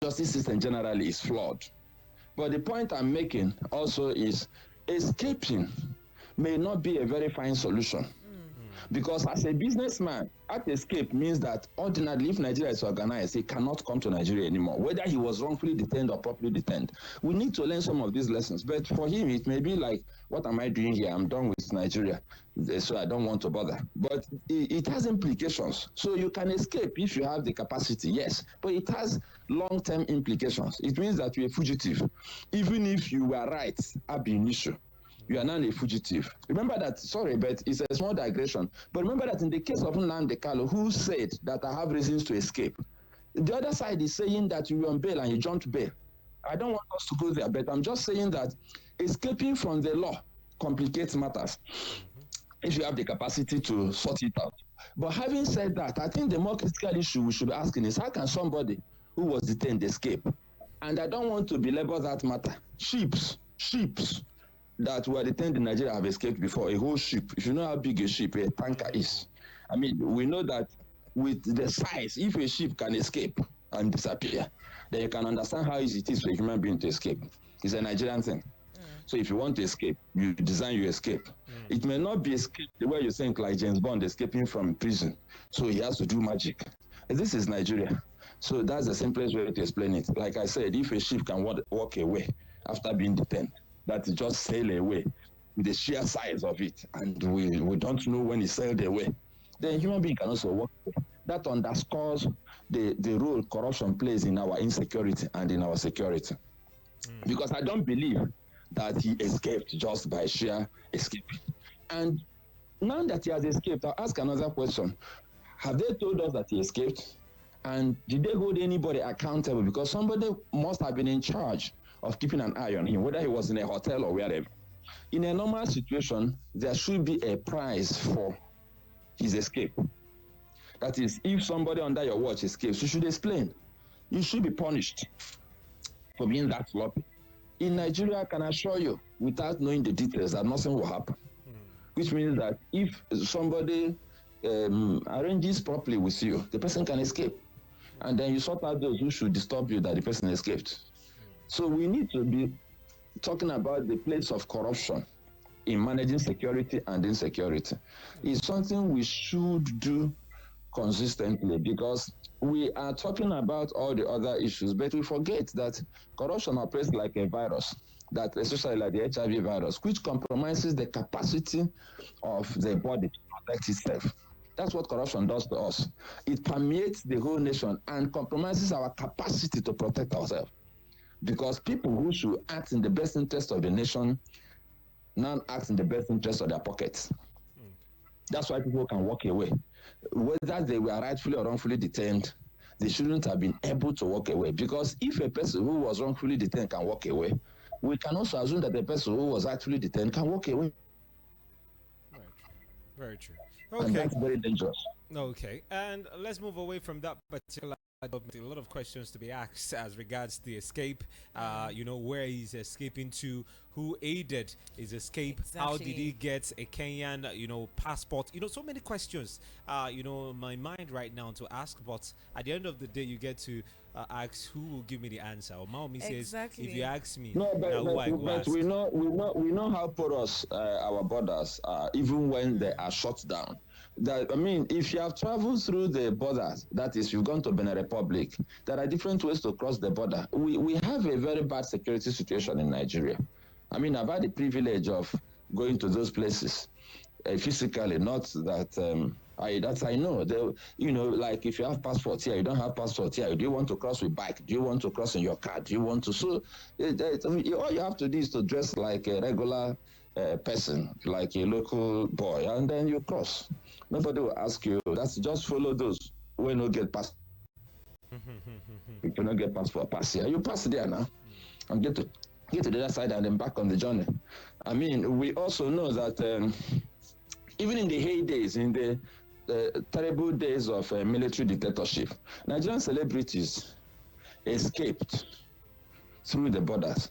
justice system generally is flawed. But the point I'm making also is escaping may not be a very fine solution. Because as a businessman, act escape means that ordinarily, if Nigeria is organized, he cannot come to Nigeria anymore, whether he was wrongfully detained or properly detained. We need to learn some of these lessons. But for him, it may be like, what am I doing here? I'm done with Nigeria, so I don't want to bother. But it has implications. So you can escape if you have the capacity, yes. But it has long-term implications. It means that you're a fugitive. Even if you were right, ab initio, you are now a fugitive. Remember that, sorry, but it's a small digression. But remember that in the case of Nnamdi Kanu, who said that I have reasons to escape, the other side is saying that you were on bail and you jumped bail. I don't want us to go there, but I'm just saying that escaping from the law complicates matters if you have the capacity to sort it out. But having said that, I think the more critical issue we should be asking is, how can somebody who was detained escape? And I don't want to belabor that matter. Ships that were detained in Nigeria have escaped before. A whole ship, if you know how big a ship, a tanker is. I mean, we know that with the size, if a ship can escape and disappear, then you can understand how easy it is for a human being to escape. It's a Nigerian thing. So if you want to escape, you design your escape. It may not be escape the way you think, like James Bond escaping from prison. So he has to do magic. This is Nigeria. So that's the simplest way to explain it. Like I said, if a ship can walk away after being detained, that is just sail away with the sheer size of it, and we don't know when it sailed away, then human being can also walk away. That underscores the role corruption plays in our insecurity and in our security. Because I don't believe that he escaped just by sheer escaping. And now that he has escaped, I'll ask another question. Have they told us that he escaped? And did they hold anybody accountable? Because somebody must have been in charge of keeping an eye on him, whether he was in a hotel or wherever. In a normal situation, there should be a prize for his escape. That is, if somebody under your watch escapes, you should explain. You should be punished for being that sloppy. In Nigeria, I can assure you, without knowing the details, that nothing will happen. Which means that if somebody arranges properly with you, the person can escape. And then you sort out those who should disturb you that the person escaped. So we need to be talking about the place of corruption in managing security and insecurity. It's something we should do consistently, because we are talking about all the other issues, but we forget that corruption operates like a virus, that especially like the HIV virus, which compromises the capacity of the body to protect itself. That's what corruption does to us. It permeates the whole nation and compromises our capacity to protect ourselves. Because people who should act in the best interest of the nation now act in the best interest of their pockets. That's why people can walk away. Whether they were rightfully or wrongfully detained, they shouldn't have been able to walk away. Because if a person who was wrongfully detained can walk away, we can also assume that the person who was actually detained can walk away. Right. Very true. And Okay. that's very dangerous. Okay. And let's move away from that particular. A lot of questions to be asked as regards the escape. Where he's escaping to, who aided his escape, how did he get a Kenyan, passport? So many questions. My mind right now to ask, but at the end of the day, you get to ask who will give me the answer. Or Maomi says, if you ask me, no, but we know how porous our borders are, even when they are shut down. If you have traveled through the borders, that is, you've gone to Benin Republic, there are different ways to cross the border. We have a very bad security situation in Nigeria. I've had the privilege of going to those places physically, not that I know. Like if you have passports here, you don't have passports here. Do you want to cross with bike? Do you want to cross in your car? Do you want to? So all you have to do is to dress like a regular person, like a local boy, and then you cross. Nobody will ask you. That's just follow those who no get pass. You cannot get passport pass here. You pass there now, and get to the other side and then back on the journey. We also know that even in the heydays, in the terrible days of military dictatorship, Nigerian celebrities escaped through the borders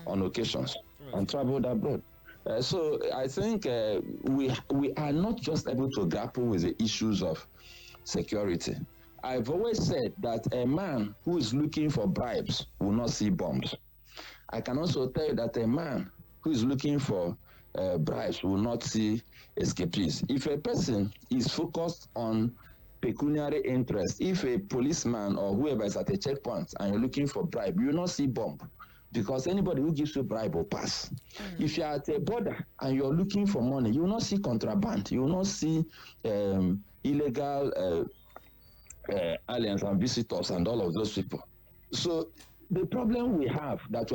on occasions and traveled abroad. So I think we are not just able to grapple with the issues of security I've always said that a man who is looking for bribes will not see bombs. I can also tell you that a man who is looking for bribes will not see escapees. If a person is focused on pecuniary interest, if a policeman or whoever is at a checkpoint and you're looking for bribe, you will not see bomb, because anybody who gives you bribe will pass. If you're at a border and you're looking for money, you will not see contraband, you will not see illegal aliens and visitors and all of those people. So the problem we have that we are